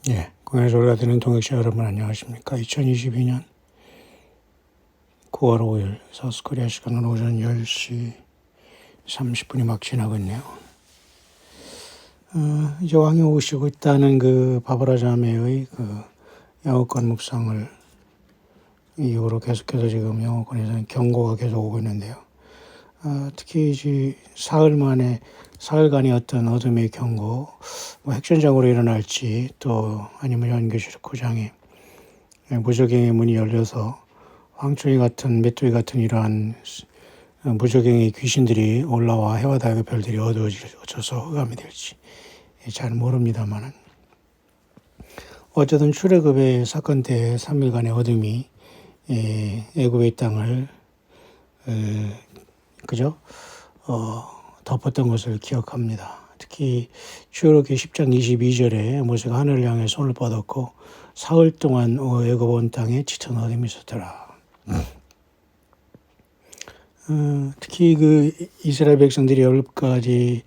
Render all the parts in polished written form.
예, 공연의 소리가 되는 동역자 여러분 안녕하십니까? 2022년 9월 5일 서스코리아 시간으로 오전 10시 30분이 막 지나고 있네요. 이제 왕이 오시고 있다는 그 바바라 자매의 그 영어권 묵상을 이후로 계속해서 지금 영어권에서는 경고가 계속 오고 있는데요. 특히 이제 사흘간의 어떤 어둠의 경고, 핵전쟁으로 일어날지 또 아니면 연교실 구장에 무적행의 문이 열려서 황초리 같은 메뚜기 같은 이러한 무적행의 귀신들이 올라와 해와 달의 별들이 어두워져서 흑암이 될지 잘 모릅니다만은 어쨌든 출애굽의 사건 때 3일간의 어둠이 애굽의 땅을 덮었던 것을 기억합니다. 특히 출애굽기 10장 22절에 모세가 하늘을 향해 손을 뻗었고 사흘 동안 애굽 온 땅에 짙은 어둠이 있었더라. 특히 그 이스라엘 백성들이 10가지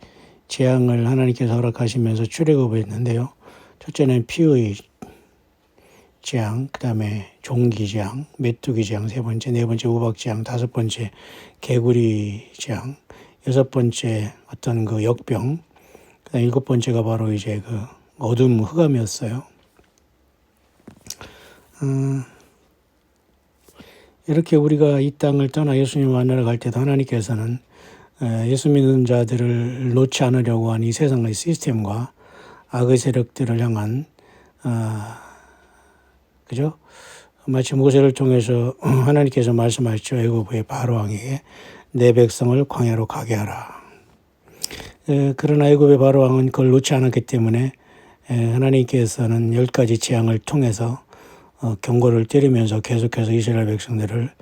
재앙을 하나님께서 허락하시면서 출애굽을 했는데요. 첫째는 피의 재앙, 그 다음에 종기 재앙, 메뚜기 재앙, 세 번째, 네 번째 우박 재앙, 다섯 번째 개구리 재앙, 여섯 번째 어떤 그 역병, 그다음 일곱 번째가 바로 이제 그 어둠 흑암이었어요. 이렇게 우리가 이 땅을 떠나 예수님을 만나러 갈 때도 하나님께서는 예수 믿는 자들을 놓지 않으려고 한 이 세상의 시스템과 악의 세력들을 향한 마치 모세를 통해서 하나님께서 말씀하셨죠. 애굽의 바로 왕에게 내 백성을 광야로 가게 하라. 그러나 애굽의 바로 왕은 그걸 놓지 않았기 때문에 하나님께서는 10가지 재앙을 통해서 경고를 때리면서 계속해서 이스라엘 백성들을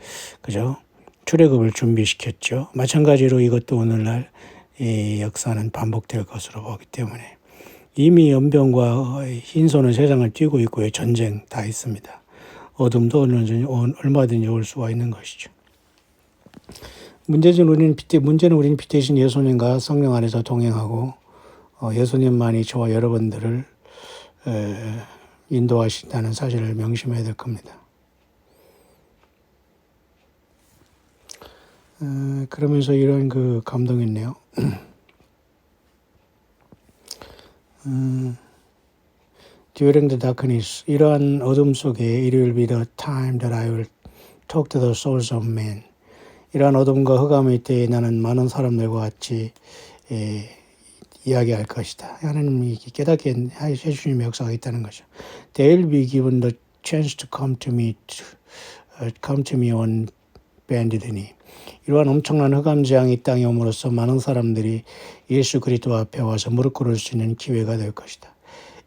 출애굽을 준비시켰죠. 마찬가지로 이것도 오늘날 이 역사는 반복될 것으로 보기 때문에 이미 연병과 흰손은 세상을 뛰고 있고요. 전쟁 다 있습니다. 어둠도 얼마든지 올 수가 있는 것이죠. 문제는 우리는 피 대신 예수님과 성령 안에서 동행하고 예수님만이 저와 여러분들을 인도하신다는 사실을 명심해야 될 겁니다. 그러면서 이런 그 감동이 있네요. During the darkness, 이러한 어둠 속에 it will be the time that I will talk to the souls of men. 이러한 어둠과 흑암의 때에 나는 많은 사람들과 같이 이야기할 것이다. 하나님이 깨닫게 해주시는 역사가 있다는 거죠. They will be given the chance to come to me on bended knee. 이러한 엄청난 흑암 재앙이 땅에 옴으로써 많은 사람들이 예수 그리스도 앞에 와서 무릎 꿇을 수 있는 기회가 될 것이다.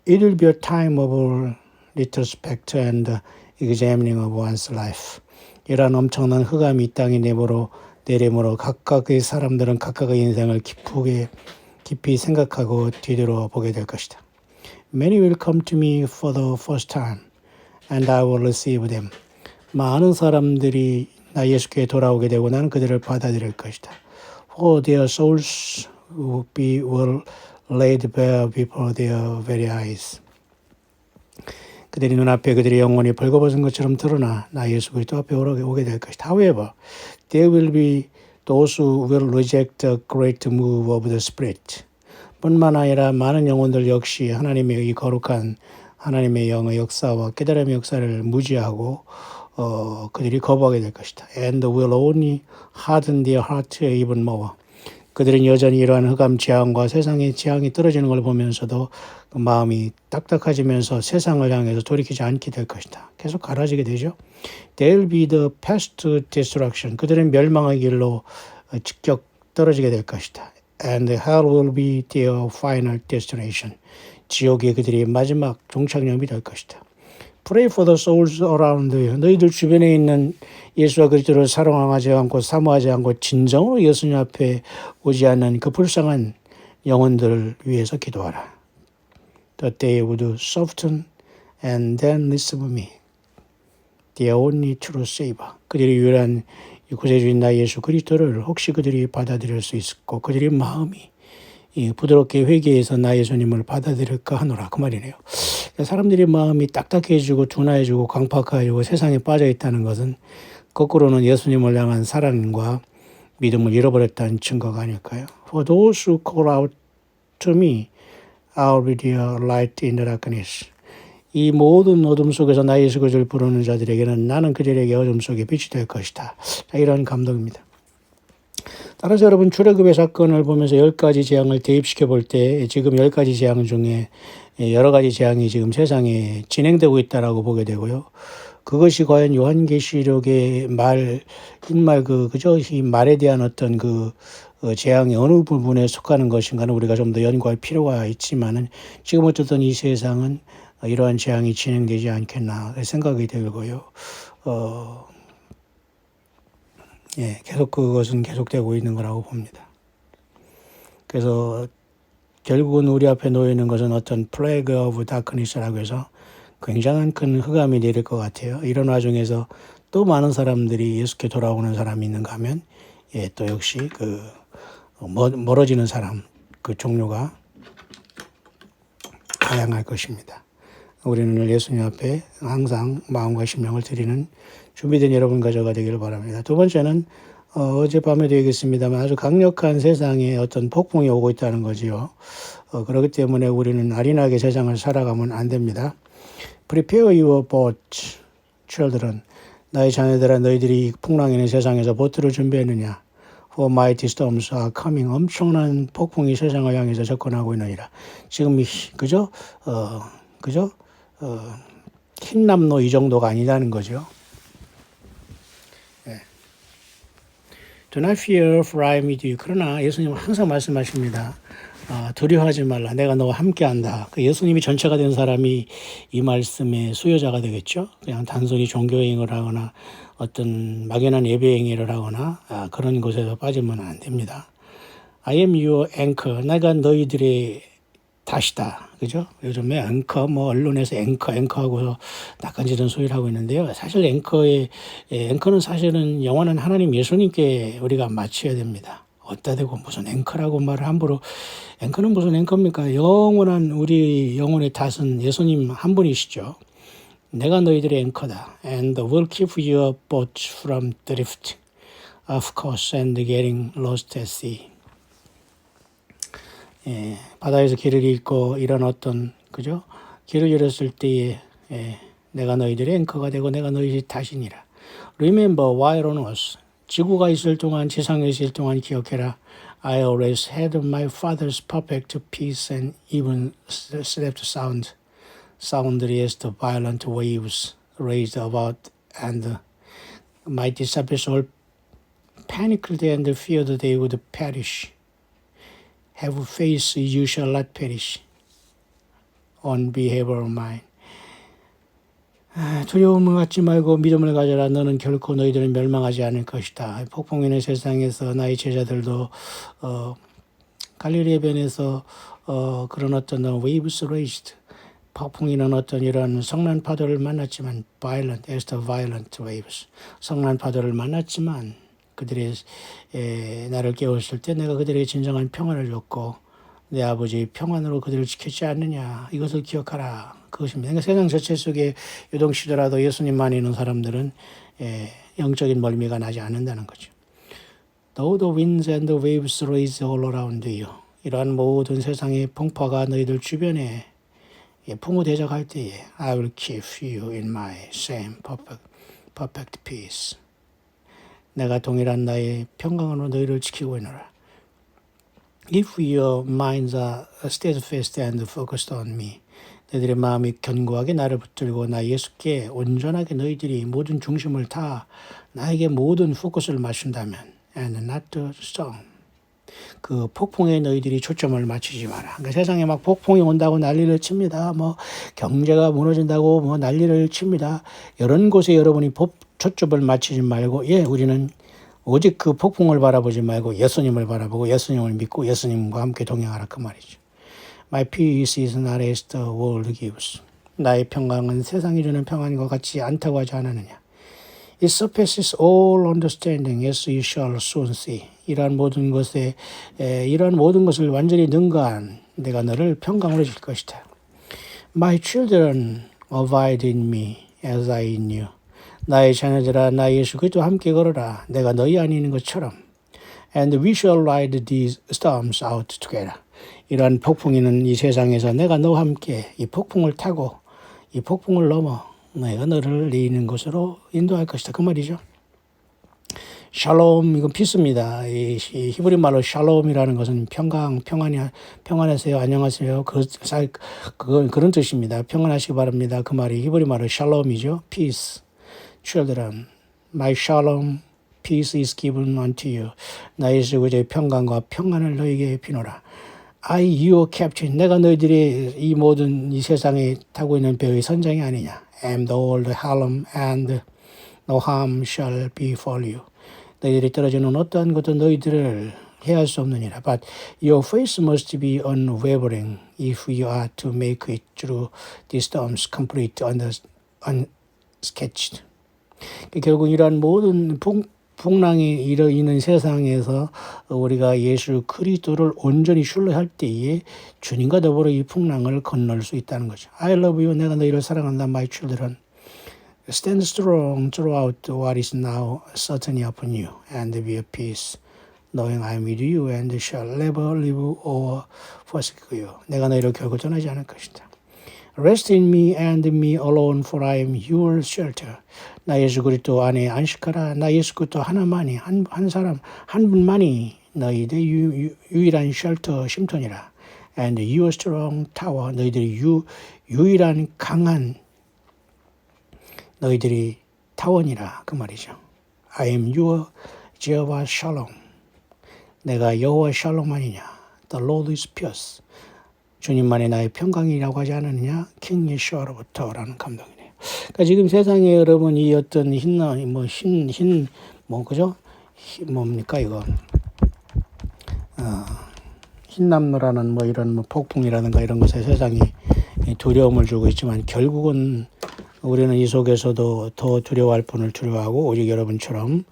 It will be a time of retrospect and examining of one's life. 이러한 엄청난 흑암이 이 땅에 내림으로 각각의 사람들은 각각의 인생을 깊이 생각하고 뒤돌아보게 될 것이다. Many will come to me for the first time, and I will receive them. 많은 사람들이 나 예수께 돌아오게 되고 나는 그들을 받아들일 것이다. For their souls will laid bare before their very eyes. 그들이 눈앞에 그들의 영혼이 벌거벗은 것처럼 드러나 나 예수 그리스도 앞에 오게 될 것이다. However, there will be those who will reject the great move of the Spirit. 뿐만 아니라 많은 영혼들 역시 하나님의 이 거룩한 하나님의 영의 역사와 깨달음의 역사를 무지하고 그들이 거부하게 될 것이다. And will only harden their heart even more. 그들은 여전히 이러한 흑암 재앙과 세상의 재앙이 떨어지는 걸 보면서도 그 마음이 딱딱해지면서 세상을 향해서 돌이키지 않게 될 것이다. 계속 갈라지게 되죠. They'll be the path to destruction. 그들은 멸망의 길로 직격 떨어지게 될 것이다. And hell will be their final destination. 지옥이 그들이 마지막 종착역이 될 것이다. Pray for the souls around you. 너희들 주변에 있는 예수와 그리스도를 사랑하지 않고 사모하지 않고 진정으로 예수님 앞에 오지 않는 그 불쌍한 영혼들을 위해서 기도하라. That they would soften and then receive me, the only true Savior. 그들이 유일한 구세주인 나 예수 그리스도를 혹시 그들이 받아들일 수 있고 그들의 마음이 부드럽게 회개해서 나 예수님을 받아들일까 하노라 그 말이네요. 사람들이 마음이 딱딱해지고 둔화해지고 강팍해지고 세상에 빠져 있다는 것은 거꾸로는 예수님을 향한 사랑과 믿음을 잃어버렸다는 증거가 아닐까요? For those who call out to me, I will be their light in the darkness. 이 모든 어둠 속에서 나 예수 그리스도를 부르는 자들에게는 나는 그들에게 어둠 속에 빛이 될 것이다. 자, 이런 감동입니다. 따라서 여러분 출애굽의 사건을 보면서 10가지 재앙을 대입시켜 볼 때 지금 10가지 재앙 중에 여러 가지 재앙이 지금 세상에 진행되고 있다라고 보게 되고요. 그것이 과연 요한계시록의 그죠? 이 말에 대한 어떤 재앙이 어느 부분에 속하는 것인가는 우리가 좀 더 연구할 필요가 있지만은 지금 어쨌든 이 세상은 이러한 재앙이 진행되지 않겠나 생각이 들고요. 계속 그것은 계속되고 있는 거라고 봅니다. 그래서 결국은 우리 앞에 놓여 있는 것은 어떤 플래그 오브 다크니스라고 해서 굉장한 큰 흑암이 내릴 것 같아요. 이런 와중에서 또 많은 사람들이 예수께 돌아오는 사람이 있는가 하면 또 역시 멀어지는 사람 그 종류가 다양할 것입니다. 우리는 오늘 예수님 앞에 항상 마음과 심령을 드리는 준비된 여러분과 저가 되기를 바랍니다. 두 번째는 어젯밤에도 얘기했습니다만 아주 강력한 세상에 어떤 폭풍이 오고 있다는 거지요. 그렇기 때문에 우리는 아린하게 세상을 살아가면 안 됩니다. Prepare your boat, children. 나의 자녀들아 너희들이 풍랑이 있는 세상에서 보트를 준비했느냐. For mighty storms are coming. 엄청난 폭풍이 세상을 향해서 접근하고 있느니라. 지금 흰남노 이 정도가 아니라는 거죠. Do not fear, for I am with you. 그러나 예수님은 항상 말씀하십니다. 두려워하지 말라. 내가 너와 함께한다. 예수님이 전체가 된 사람이 이 말씀의 수요자가 되겠죠. 그냥 단순히 종교행위를 하거나 어떤 막연한 예배행위를 하거나 그런 것에서 빠지면 안 됩니다. I am your anchor. 내가 너희들의 다시다. 그죠? 요즘에 앵커, 언론에서 앵커하고 낚아지던 소리를 하고 있는데요. 사실 앵커는 사실은 영원한 하나님 예수님께 우리가 맞춰야 됩니다. 어디다 대고 무슨 앵커라고 말을 함부로, 앵커는 무슨 앵커입니까? 영원한 우리 영혼의 탓은 예수님 한 분이시죠. 내가 너희들의 앵커다. And will keep your boat from drift, of course, and getting lost at sea. 바다에서 길을 잃고 이런 어떤 길을 잃었을 때에 내가 너희들의 앵커가 되고 내가 너희들의 탓이니라. Remember while on earth. 지구가 있을 동안 지상에 있을 동안 기억해라. I always had my father's perfect peace and even slept sound. Soundly as the violent waves raged about and my disciples all panicked and feared they would perish. Have faith, you shall not perish. On behalf of mine. 두려움을 갖지 말고 믿음을 가져라. 너는 결코 너희들은 멸망하지 않을 것이다. 폭풍이 있는 세상에서 나의 제자들도 갈릴리 해변에서 그런 어떤 waves raged. 폭풍이 있는 어떤 이런 성난 파도를 만났지만 violent as the violent waves. 성난 파도를 만났지만 그들의 나를 깨웠을 때 내가 그들에게 진정한 평안을 줬고 내 아버지의 평안으로 그들을 지켰지 않느냐. 이것을 기억하라. 그것입니다. 그러니까 세상 전체 속에 요동치더라도 예수님만 있는 사람들은 영적인 멀미가 나지 않는다는 거죠. Though the winds and the waves rage all around you. 이러한 모든 세상의 풍파가 너희들 주변에 풍우대적할 때에 I will keep you in my same perfect peace. 내가 동일한 나의 평강으로 너희를 지키고 있노라. If your minds are steadfast and focused on me. 너희들의 마음이 견고하게 나를 붙들고 나 예수께 온전하게 너희들이 모든 중심을 다 나에게 모든 포커스를 맞춘다면 and not the storm. 그 폭풍에 너희들이 초점을 맞추지 마라. 그러니까 세상에 막 폭풍이 온다고 난리를 칩니다. 경제가 무너진다고 난리를 칩니다. 이런 곳에 여러분이 초점을 맞추지 말고 우리는 오직 그 폭풍을 바라보지 말고 예수님을 바라보고 예수님을 믿고 예수님과 함께 동행하라 그 말이죠. My peace is not as the world gives. 나의 평강은 세상이 주는 평안과 같지 않다고 하지 않았느냐. It surpasses all understanding, as you shall soon see. 이러한 모든 것을 완전히 능가한 내가 너를 평강으로 줄 것이다. My children abide in me, as I in you. 나의 자녀들아, 나 예수 그리스도와 함께 걸어라. 내가 너희 안에 있는 것처럼. And we shall ride these storms out together. 이러한 폭풍이는 이 세상에서 내가 너와 함께 이 폭풍을 타고 이 폭풍을 넘어 내가 너를 내리는 곳으로 인도할 것이다. 그 말이죠. 샬롬, 이건 피스입니다. 이 히브리 말로 샬롬이라는 것은 평안하세요, 안녕하세요. 그런 뜻입니다. 평안하시기 바랍니다. 그 말이 히브리 말로 샬롬이죠. Peace, children, my shalom, peace is given unto you. 나의 그의 평강과 평안을 너에게 비노라. I, your captain. 내가 너희들이 이 모든 이 세상에 타고 있는 배의 선장이 아니냐. am the old helm and no harm shall befall you. 너희들이 떨어지는 어떠한 것도 너희들을 해할 수 없느니라. But your faith must be unwavering if you are to make it through these storms complete unscathed. 결국 이러한 모든 풍랑이 일어있는 세상에서 우리가 예수 그리스도를 온전히 신뢰할 때에 주님과 더불어 이 풍랑을 건널 수 있다는 거죠. I love you. 내가 너희를 사랑한다. My children. Stand strong throughout what is now certainly upon you, and be at peace, knowing I am with you and shall never leave or forsake you. 내가 너희를 결코 떠나지 않을 것이다. Rest in me and me alone, for I am your shelter. 나 예수 그리스도 안에 안식하라. 나 예수 그리스도 하나만이 한 분만이 너희들의 유일한 쉘터 쉼터니라. And your strong tower. 너희들이 유일한 강한 너희들이 타원이라 그 말이죠. I am your Jehovah Shalom. 내가 여호와 샬롬 아니냐. The Lord is peace. 주님만이 나의 평강이라고 하지 않느냐. 킹 예수로부터라는 감동이네요. 그러니까 지금 세상에 여러분 이 어떤 그죠? 뭡니까 이거? 흰남노라는 이런 폭풍이라든가 이런 것에 세상이 두려움을 주고 있지만 결국은 우리는 이 속에서도 더 두려워할 분을 두려워하고 오직 여러분처럼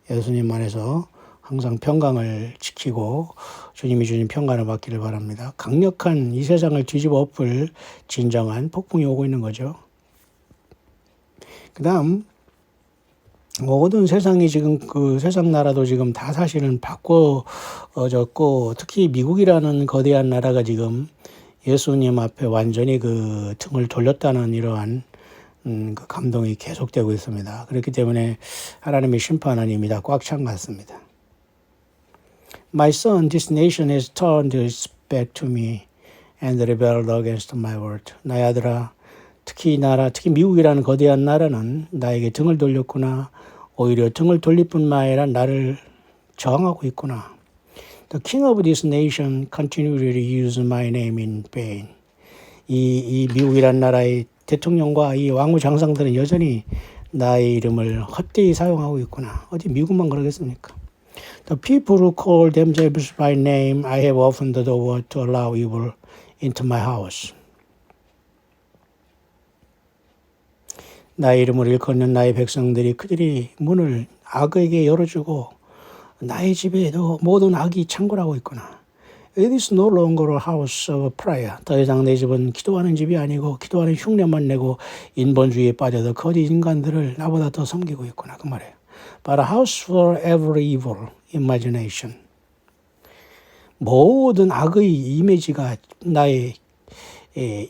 예수님 안에서 항상 평강을 지키고 주님이 주신 평강을 받기를 바랍니다. 강력한 이 세상을 뒤집어 엎을 진정한 폭풍이 오고 있는 거죠. 그 다음 모든 세상이 지금 그 세상 나라도 지금 다 사실은 바꿔졌고 특히 미국이라는 거대한 나라가 지금 예수님 앞에 완전히 그 등을 돌렸다는 이러한 그 감동이 계속되고 있습니다. 그렇기 때문에 하나님의 심판입니다. 꽉 찬 것 같습니다. My son, this nation has turned its back to me and rebelled against my word. 나의 아들아, 특히 미국이라는 거대한 나라는 나에게 등을 돌렸구나. 오히려 등을 돌릴 뿐만 아니라 나를 저항하고 있구나. The king of this nation continually used my name in vain. 이 미국이라는 나라의 대통령과 이 왕후 장상들은 여전히 나의 이름을 헛되이 사용하고 있구나. 어디 미국만 그러겠습니까? The people who call themselves by name, I have opened the door to allow evil into my house. 나의 이름을 일컫는 나의 백성들이 그들이 문을 악에게 열어주고 나의 집에도 모든 악이 창궐하고 있구나. It is no longer a house of prayer. 더 이상 내 집은 기도하는 집이 아니고 기도하는 흉내만 내고 인본주의에 빠져서 거짓 인간들을 나보다 더 섬기고 있구나. 그 말이에요. But a house for every evil imagination. 모든 악의 이미지가 나의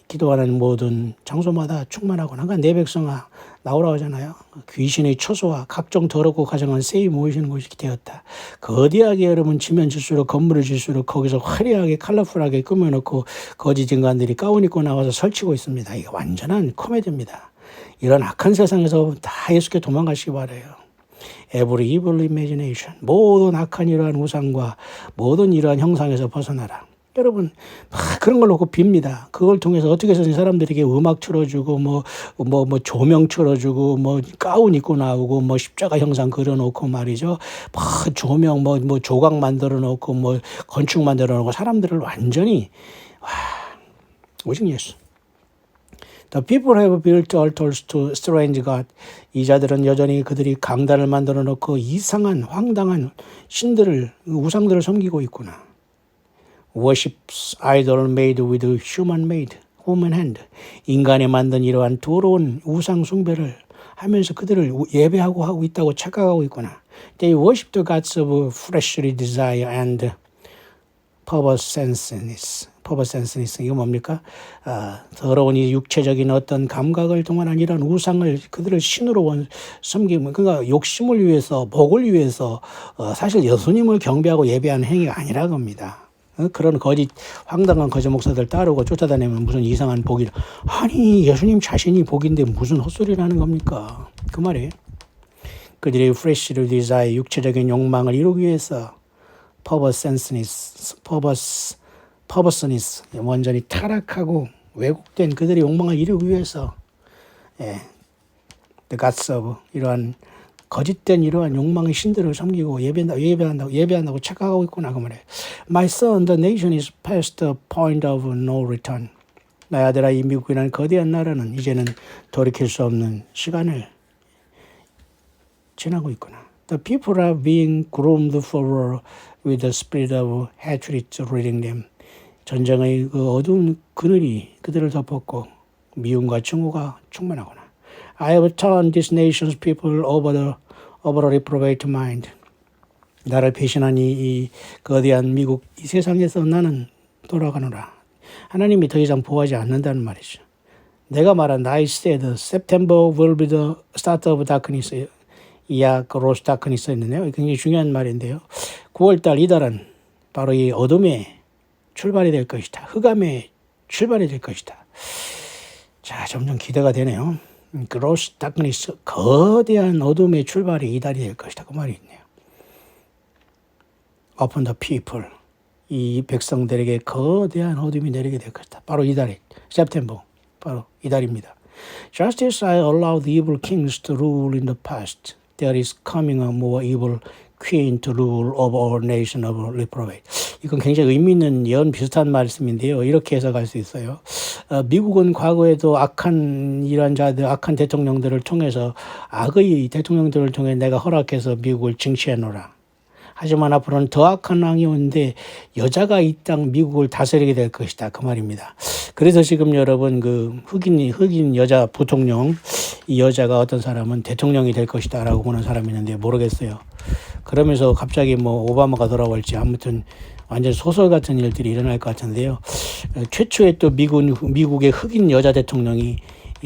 기도하는 모든 장소마다 충만하구나. 그러니까 내 백성아 나오라고 하잖아요. 귀신의 처소와 각종 더럽고 가정한 세이 모이시는 곳이 되었다. 거대하게 여러분 지면 질수록 건물을 질수록 거기서 화려하게 컬러풀하게 꾸며놓고 거짓 인간들이 가운 입고 나와서 설치고 있습니다. 이게 완전한 코미디입니다. 이런 악한 세상에서 다 예수께 도망가시기 바라요. Every evil imagination. 모든 악한 이러한 우상과 모든 이러한 형상에서 벗어나라. 여러분 막 그런 걸 놓고 빕니다. 그걸 통해서 어떻게 해서든 사람들에게 음악 틀어주고 조명 틀어주고 가운 입고 나오고 십자가 형상 그려놓고 말이죠. 막 조명 조각 만들어 놓고 건축 만들어 놓고 사람들을 완전히 오직 예수. The people have built altars to strange God. 이 자들은 여전히 그들이 강단을 만들어 놓고 이상한 황당한 신들을 우상들을 섬기고 있구나. Worships idol made with human hand. 인간이 만든 이러한 더러운 우상 숭배를 하면서 그들을 예배하고 하고 있다고 착각하고 있구나. They worship the gods of fleshly desire and perverseness. 이거 뭡니까? 더러운 이 육체적인 어떤 감각을 동원한 이런 우상을 그들을 신으로 섬기면 그러니까 욕심을 위해서 복을 위해서 사실 예수님을 경배하고 예배하는 행위가 아니라 겁니다. 그런 황당한 거짓 목사들 따르고 쫓아다니면 무슨 이상한 복이라. 아니 예수님 자신이 복인데 무슨 헛소리를 하는 겁니까? 그 말이에요. 그들의 fleshly desire, 육체적인 욕망을 이루기 위해서 perverseness, 완전히 타락하고 왜곡된 그들의 욕망을 이루기 위해서 the gods of 이러한 거짓된 이러한 욕망의 신들을 섬기고 예배한다고 착각하고 있구나 그 말이에요. My son, the nation is past the point of no return. 나의 아들아, 이 미국이라는 거대한 나라는 이제는 돌이킬 수 없는 시간을 지나고 있구나. The people are being groomed for war with the spirit of hatred reading them. 전쟁의 그 어두운 그늘이 그들을 덮었고 미움과 증오가 충만하구나. I have turned this nation's people over a reprobate mind. 나를 배신한 이 거대한 미국 이 세상에서 나는 돌아가노라. 하나님이 더 이상 보호하지 않는다는 말이죠. 내가 말한 I said September will be the start of darkness. 이야 로스 다크니스 있는데요. 굉장히 중요한 말인데요. 9월달 이달은 바로 이 어둠의 출발이 될 것이다. 흑암의 출발이 될 것이다. 자, 점점 기대가 되네요. 그로스 다크니스, 거대한 어둠의 출발이 이달이 될 것이다. 그 말이 있네요. Upon the people, 이 백성들에게 거대한 어둠이 내리게 될 것이다. 바로 이달이, September, 바로 이달입니다. Just as I allowed evil kings to rule in the past, there is coming a more evil queen to rule over our nation of reprobate. 이건 굉장히 의미 있는 비슷한 말씀인데요. 이렇게 해석할 수 있어요. 미국은 과거에도 악한 대통령들을 통해서 악의 대통령들을 통해 내가 허락해서 미국을 증치해 놓으라. 하지만 앞으로는 더 악한 왕이 오는데 여자가 이 땅 미국을 다스리게 될 것이다. 그 말입니다. 그래서 지금 여러분 그 흑인 여자 부통령 이 여자가 어떤 사람은 대통령이 될 것이다 라고 보는 사람이 있는데 모르겠어요. 그러면서 갑자기 오바마가 돌아올지 아무튼 완전 소설 같은 일들이 일어날 것 같은데요. 최초의 또 미국의 흑인 여자 대통령이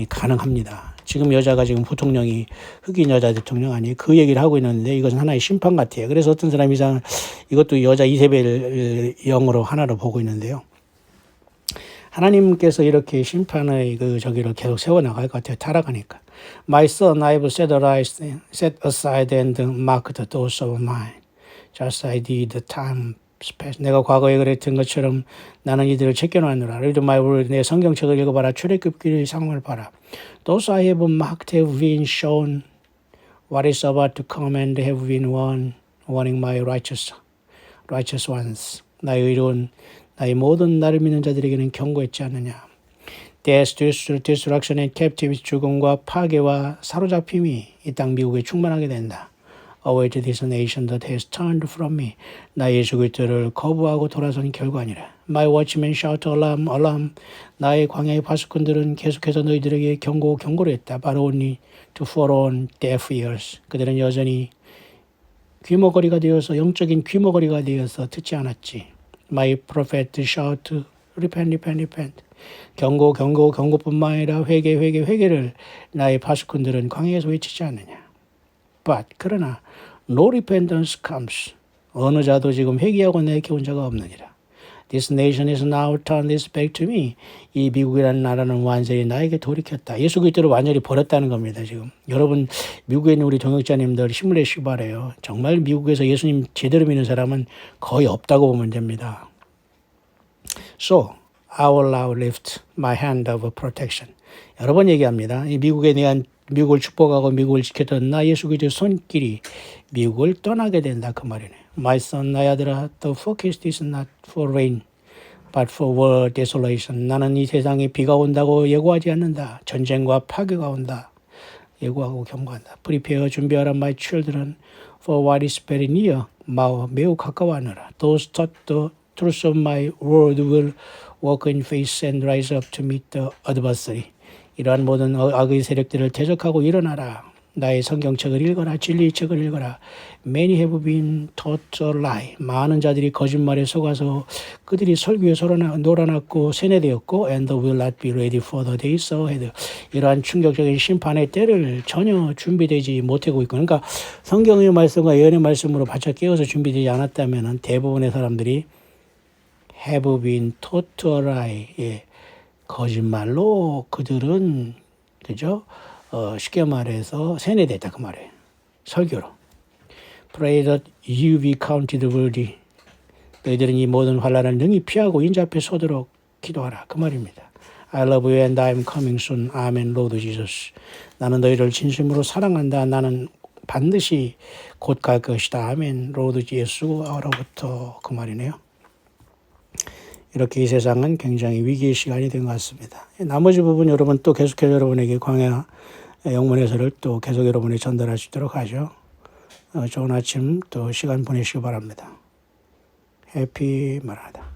가능합니다. 지금 여자가 지금 부통령이 흑인 여자 대통령 아니에요. 그 얘기를 하고 있는데 이것은 하나의 심판 같아요. 그래서 어떤 사람이 이것도 여자 이세벨 영으로 하나로 보고 있는데요. 하나님께서 이렇게 심판의 저기를 계속 세워나갈 것 같아요. 타락하니까. My son, I have set aside and marked the doors of mine. Just as I did time past. 내가 과거에 그랬던 것처럼 나는 이들을 챙겨놨노라. Read my word. 내 성경책을 읽어봐라. 출애굽기의 상황을 봐라. Those I have marked have been shown what is about to come and have been warning my righteous ones. 나의 의로운 나의 모든 나를 믿는 자들에게는 경고했지 않느냐. Death, destruction and captivity, 죽음과 파괴와 사로잡힘이 이 땅 미국에 충만하게 된다. Await this nation that has turned from me. 나 예수 그리스도를 거부하고 돌아선 결과니라. My watchmen shout alarm, alarm. 나의 광야의 파수꾼들은 계속해서 너희들에게 경고를 했다. But only to fall on deaf ears. 그들은 여전히 귀머거리가 되어서 영적인 귀머거리가 되어서 듣지 않았지. My prophet shout repent. 경고뿐만 아니라 회개를 나의 파수꾼들은 광야에서 외치지 않느냐. But 그러나 no repentance comes. 어느 자도 지금 회개하고 내게 온 자가 없느니라. This nation is now turned its back to me. 이 미국이라는 나라는 완전히 나에게 돌이켰다. 예수 그리스도를 완전히 버렸다는 겁니다. 지금 여러분 미국에 있는 우리 동역자님들 힘을 내시기 바라요. 정말 미국에서 예수님 제대로 믿는 사람은 거의 없다고 보면 됩니다. So I will now lift my hand of protection. 여러 번 얘기합니다. 이 미국을 축복하고 미국을 지켰던 나 예수 그리스도의 손길이 미국을 떠나게 된다 그 말이네. My son, 나의 아들아, the forecast is not for rain. But for war desolation. 나는 이 세상에 비가 온다고 예고하지 않는다. 전쟁과 파괴가 온다. 예고하고 경고한다. Prepare 준비하라 my children for what is very near. 매우 가까워하느라. Those taught the truth of my word will walk in faith and rise up to meet the adversary. 이러한 모든 악의 세력들을 대적하고 일어나라. 나의 성경책을 읽어라. 진리의 책을 읽어라. Many have been taught a lie. 많은 자들이 거짓말에 속아서 그들이 설교에 놀아났고 세뇌되었고 and will not be ready for the days ahead. 이러한 충격적인 심판의 때를 전혀 준비되지 못하고 있고, 그러니까 성경의 말씀과 예언의 말씀으로 바짝 깨어서 준비되지 않았다면 대부분의 사람들이 have been taught a lie. 예. 거짓말로 그들은 그죠? 쉽게 말해서 세뇌됐다 그 말이에요. 설교로. Pray that you be counted worthy. 너희들은 이 모든 환난을 능히 피하고 인자 앞에 서도록 기도하라 그 말입니다. I love you and I am coming soon. Amen, Lord Jesus. 나는 너희를 진심으로 사랑한다. 나는 반드시 곧 갈 것이다. 아멘, 로드 예수로부터 그 말이네요. 이렇게 이 세상은 굉장히 위기의 시간이 된 것 같습니다. 나머지 부분 여러분 또 계속해서 여러분에게 광야 영문 해설을 또 계속 여러분이 전달할 수 있도록 하죠. 좋은 아침 또 시간 보내시기 바랍니다. 해피 마라다.